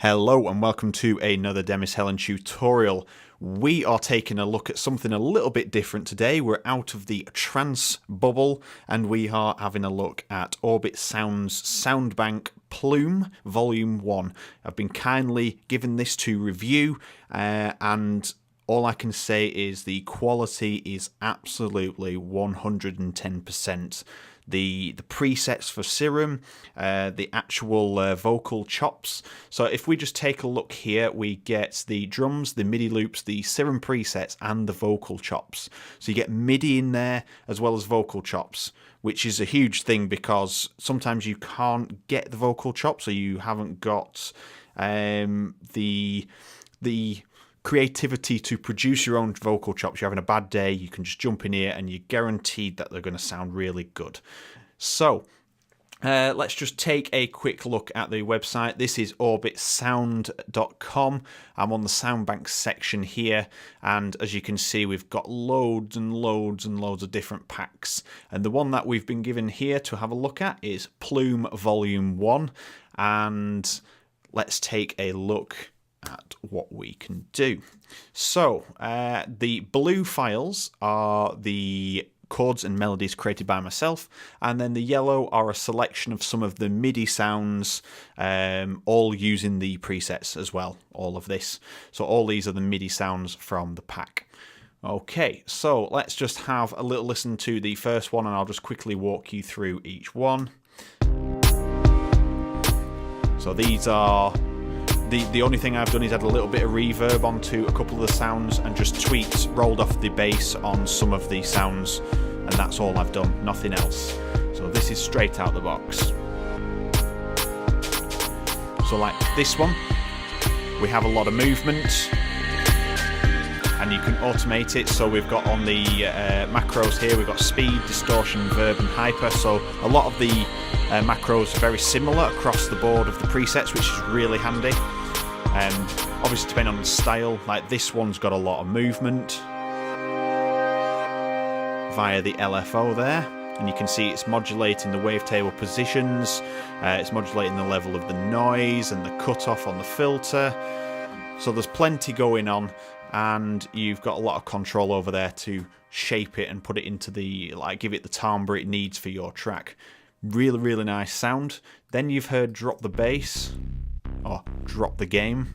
Hello and welcome to another Demis Hellen tutorial. We are taking a look at something a little bit different today. We're out of the trance bubble and we are having a look at Aubit Sound's Soundpack Plume Volume 1. I've been kindly given this to review and all I can say is the quality is absolutely 110%. The presets for serum, the actual vocal chops. So if we just take a look here, we get the drums, the MIDI loops, the serum presets, and the vocal chops. So you get MIDI in there as well as vocal chops, which is a huge thing because sometimes you can't get the vocal chops, or you haven't got the creativity to produce your own vocal chops. You're having a bad day, you can just jump in here and you're guaranteed that they're going to sound really good. So let's just take a quick look at the website. This is aubitsound.com. I'm on the Soundpack section here, and as you can see, we've got loads and loads and loads of different packs. And the one that we've been given here to have a look at is Plume Volume 1. And let's take a look at what we can do. So the blue files are the chords and melodies created by myself, and then the yellow are a selection of some of the MIDI sounds, all using the presets as well, all of this. So all these are the MIDI sounds from the pack. Okay, so let's just have a little listen to the first one and I'll just quickly walk you through each one. So these are the only thing I've done is add a little bit of reverb onto a couple of the sounds and just tweaked, rolled off the bass on some of the sounds, and that's all I've done, nothing else. So this is straight out the box. So like this one, we have a lot of movement and you can automate it. So we've got on the macros here, we've got speed, distortion, verb and hyper. So a lot of the macros are very similar across the board of the presets, which is really handy. Obviously depending on the style, like this one's got a lot of movement via the LFO there, and you can see it's modulating the wavetable positions, it's modulating the level of the noise and the cutoff on the filter. So there's plenty going on, and you've got a lot of control over there to shape it and put it into the, like, give it the timbre it needs for your track. Really, really nice sound. Then you've heard drop the bass, or drop the game.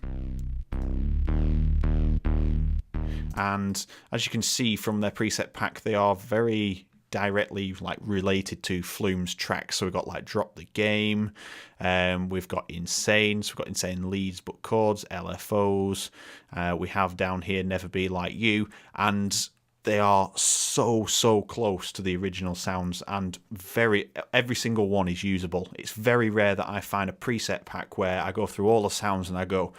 And as you can see from their preset pack, they are very directly related to Flume's tracks. So we've got like drop the game, we've got insane, so we've got insane leads but chords, LFOs, we have down here never be like you, and they are so close to the original sounds, and every single one is usable. It's very rare that I find a preset pack where I go through all the sounds and I go,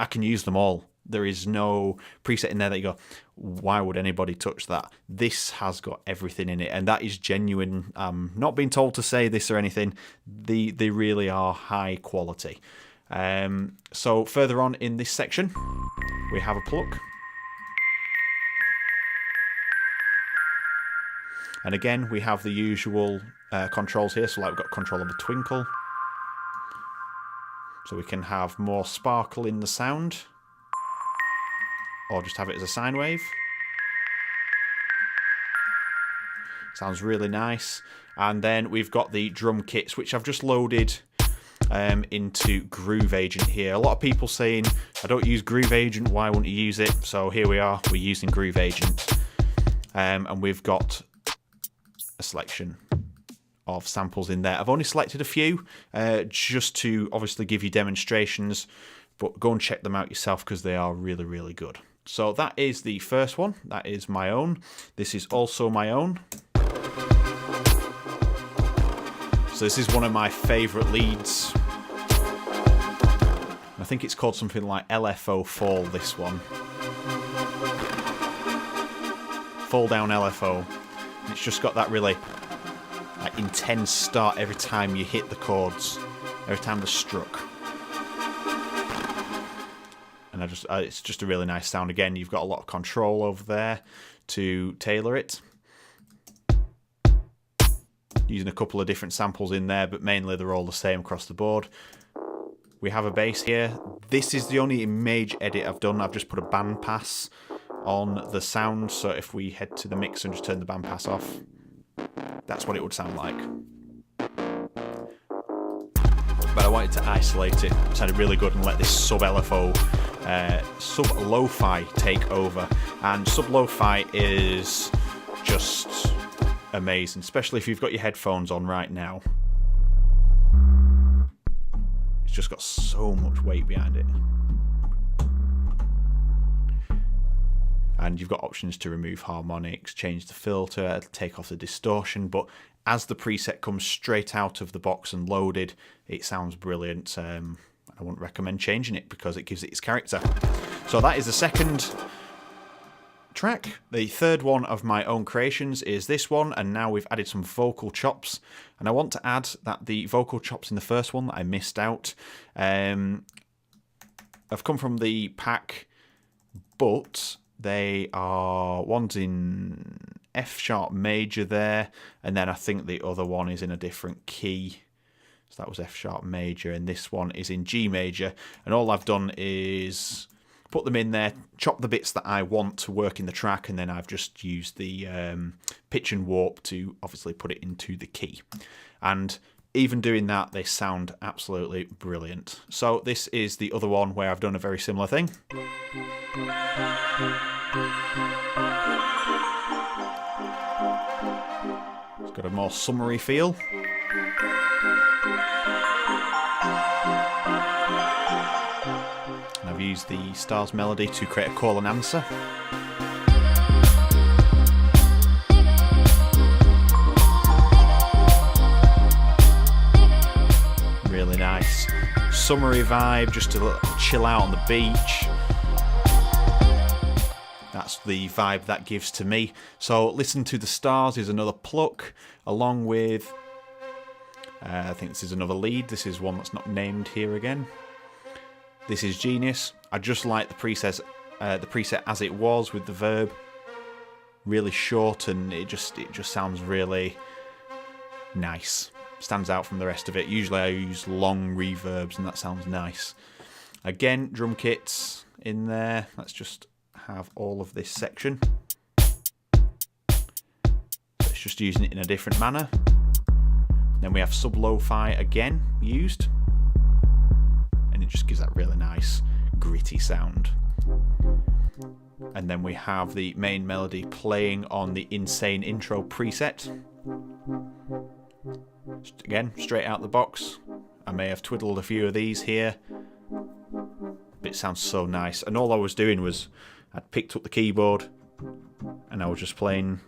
I can use them all. There is no preset in there that you go, why would anybody touch that? This has got everything in it, and that is genuine. Not being told to say this or anything. They really are high quality. So further on in this section, we have a pluck. And again, we have the usual controls here. So like we've got control of a twinkle. So we can have more sparkle in the sound, or just have it as a sine wave. Sounds really nice. And then we've got the drum kits, which I've just loaded into Groove Agent here. A lot of people saying, I don't use Groove Agent, why wouldn't you use it? So here we are, we're using Groove Agent. And we've got a selection of samples in there. I've only selected a few just to obviously give you demonstrations, but go and check them out yourself because they are really, really good. So that is the first one. That is my own. This is also my own. So this is one of my favourite leads. I think it's called something like LFO Fall, this one. Fall down LFO. And it's just got that really intense start every time you hit the chords, every time they're struck. And it's just a really nice sound. Again, you've got a lot of control over there to tailor it. Using a couple of different samples in there, but mainly they're all the same across the board. We have a bass here. This is the only major edit I've done. I've just put a bandpass on the sound, so if we head to the mix and just turn the bandpass off, that's what it would sound like. But I wanted to isolate it. It sounded really good and let this sub-LFO, sub-lo-fi take over. And sub-lo-fi is just amazing, especially if you've got your headphones on right now. It's just got so much weight behind it. And you've got options to remove harmonics, change the filter, take off the distortion, but as the preset comes straight out of the box and loaded, it sounds brilliant. I wouldn't recommend changing it because it gives it its character. So that is the second track. The third one of my own creations is this one, and now we've added some vocal chops. And I want to add that the vocal chops in the first one that I missed out have come from the pack, but they are, one's in F sharp major there, and then I think the other one is in a different key. So that was F sharp major, and this one is in G major. And all I've done is put them in there, chop the bits that I want to work in the track, and then I've just used the pitch and warp to obviously put it into the key. And even doing that, they sound absolutely brilliant. So this is the other one where I've done a very similar thing. It's got a more summery feel. And I've used the Stars melody to create a call and answer. Really nice summery vibe, just to chill out on the beach. That's the vibe that gives to me. So Listen to the Stars is another pluck, along with I think this is another lead. This is one that's not named here again. This is Genius. I just like the preset as it was with the verb. Really short, and it just sounds really nice. Stands out from the rest of it. Usually I use long reverbs and that sounds nice. Again, drum kits in there. Let's just have all of this section. So it's just using it in a different manner. Then we have sub-lo-fi again used, and it just gives that really nice gritty sound. And then we have the main melody playing on the Insane Intro preset. Again, straight out the box. I may have twiddled a few of these here, but it sounds so nice. And all I was doing was I'd picked up the keyboard and I was just playing.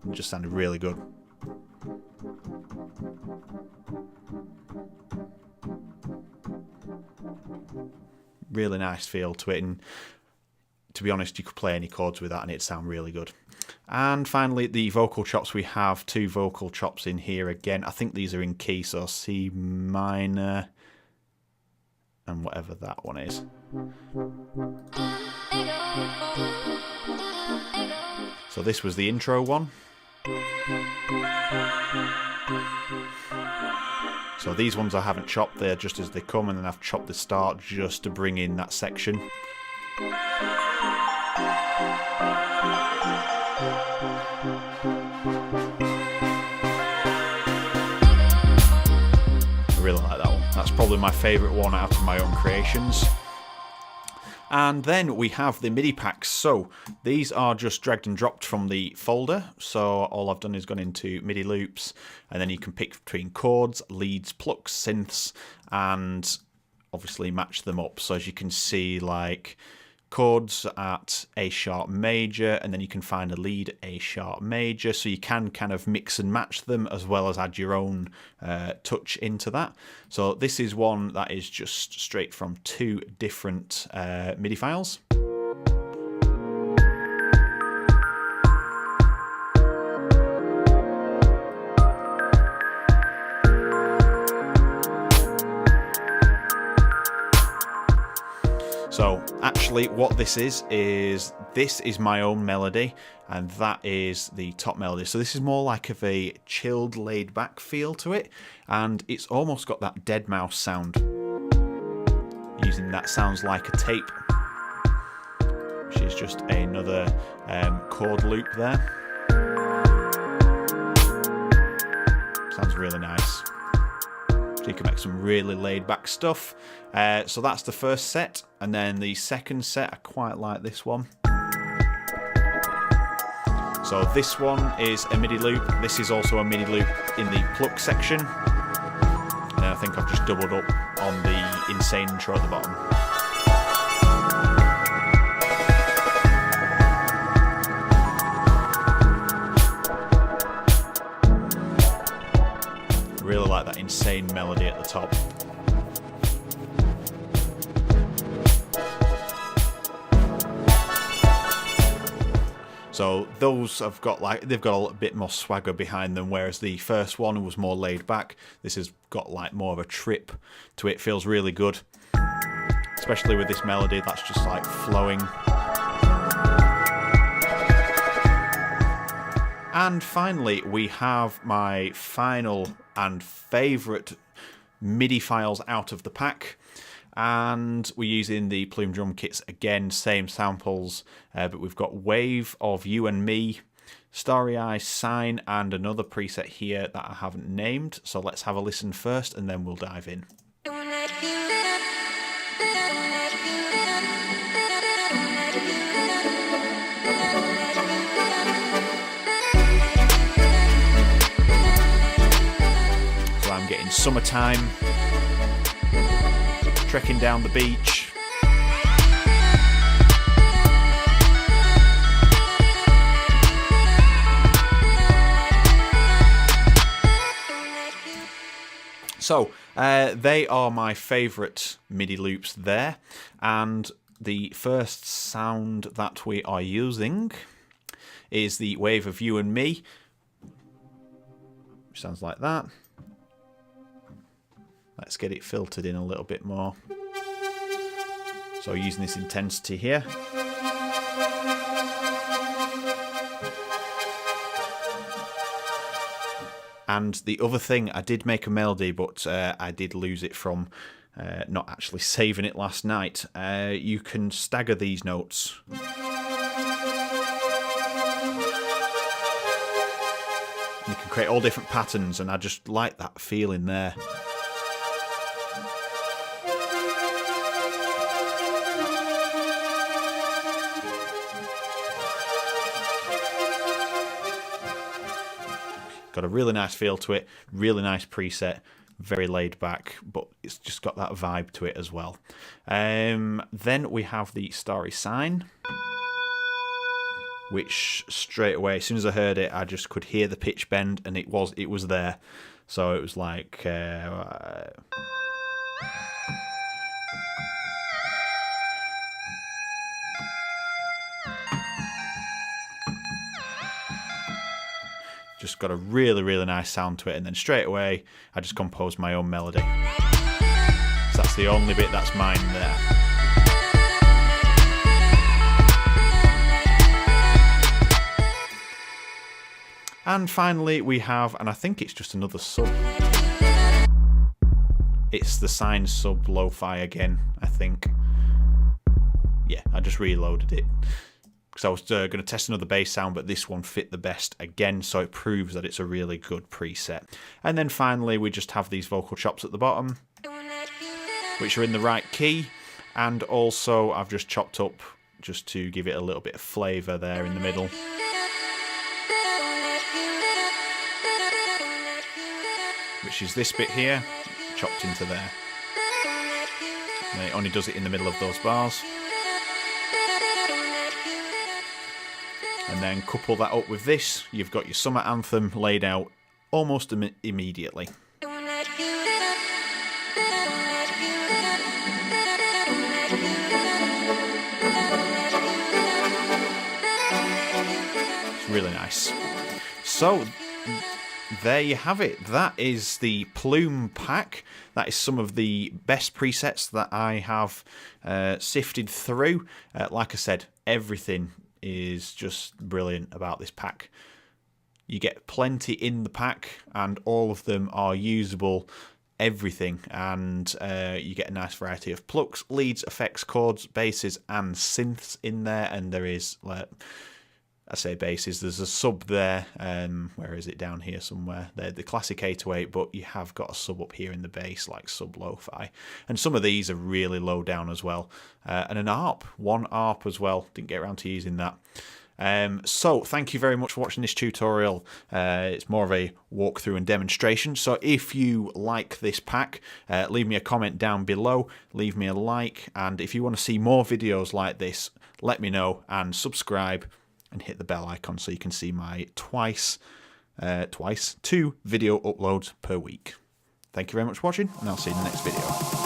It just sounded really good. Really nice feel to it, and to be honest, you could play any chords with that and it'd sound really good. And finally, the vocal chops. We have two vocal chops in here again. I think these are in key, so C minor and whatever that one is. So this was the intro one. So these ones I haven't chopped, they're just as they come, and then I've chopped the start just to bring in that section. I really like that one. That's probably my favourite one out of my own creations. And then we have the MIDI packs. So these are just dragged and dropped from the folder. So all I've done is gone into MIDI loops, and then you can pick between chords, leads, plucks, synths, and obviously match them up. So as you can see, like chords at A sharp major, and then you can find a lead A sharp major, so you can kind of mix and match them as well as add your own touch into that. So this is one that is just straight from two different MIDI files. So actually what this is my own melody, and that is the top melody. So this is more like of a chilled, laid back feel to it, and it's almost got that Demis sound. Using that sounds like a tape, which is just another chord loop there. Sounds really nice. So you can make some really laid back stuff. So that's the first set, and then the second set, I quite like this one. So this one is a MIDI loop. This is also a MIDI loop in the pluck section. And I think I've just doubled up on the insane intro at the bottom. Really like that insane melody at the top. So those have got they've got a little bit more swagger behind them, whereas the first one was more laid back. This has got like more of a trip to it. Feels really good, especially with this melody that's just like flowing. And finally, we have my final and favourite MIDI files out of the pack. And we're using the Plume drum kits again, same samples, but we've got Wave of You and Me, Starry Eye, Sign, and another preset here that I haven't named. So let's have a listen first and then we'll dive in. I'm getting summertime, trekking down the beach. So they are my favourite MIDI loops there, and the first sound that we are using is the Wave of You and Me, which sounds like that. Let's get it filtered in a little bit more. So using this intensity here. And the other thing, I did make a melody, but I did lose it from not actually saving it last night. You can stagger these notes. You can create all different patterns, and I just like that feeling there. Got a really nice feel to it, really nice preset, very laid back, but it's just got that vibe to it as well. Then we have the Starry Sign, which straight away, as soon as I heard it, I just could hear the pitch bend, and it was there. So it was like just got a really, really nice sound to it, and then straight away I just composed my own melody. So that's the only bit that's mine there. And finally we have, and I think it's just another sub. It's the Sign sub lo-fi again, I think. Yeah, I just reloaded it. Because I was going to test another bass sound, but this one fit the best again, so it proves that it's a really good preset. And then finally we just have these vocal chops at the bottom, which are in the right key, and also I've just chopped up just to give it a little bit of flavour there in the middle. Which is this bit here, chopped into there. And it only does it in the middle of those bars. And then couple that up with this, you've got your summer anthem laid out almost immediately. It's really nice. So there you have it. That is the Plume pack. That is some of the best presets that I have sifted through. Like I said, everything is just brilliant about this pack. You get plenty in the pack, and all of them are usable, everything, and you get a nice variety of plucks, leads, effects, chords, basses, and synths in there. And there is, I say basses, there's a sub there, where is it, down here somewhere, they're the classic 808, but you have got a sub up here in the bass, like sub lo-fi, and some of these are really low down as well, and an ARP, one ARP as well, didn't get around to using that. So thank you very much for watching this tutorial. It's more of a walkthrough and demonstration, so if you like this pack, leave me a comment down below, leave me a like, and if you want to see more videos like this, let me know, and subscribe and hit the bell icon so you can see my two video uploads per week. Thank you very much for watching, and I'll see you in the next video.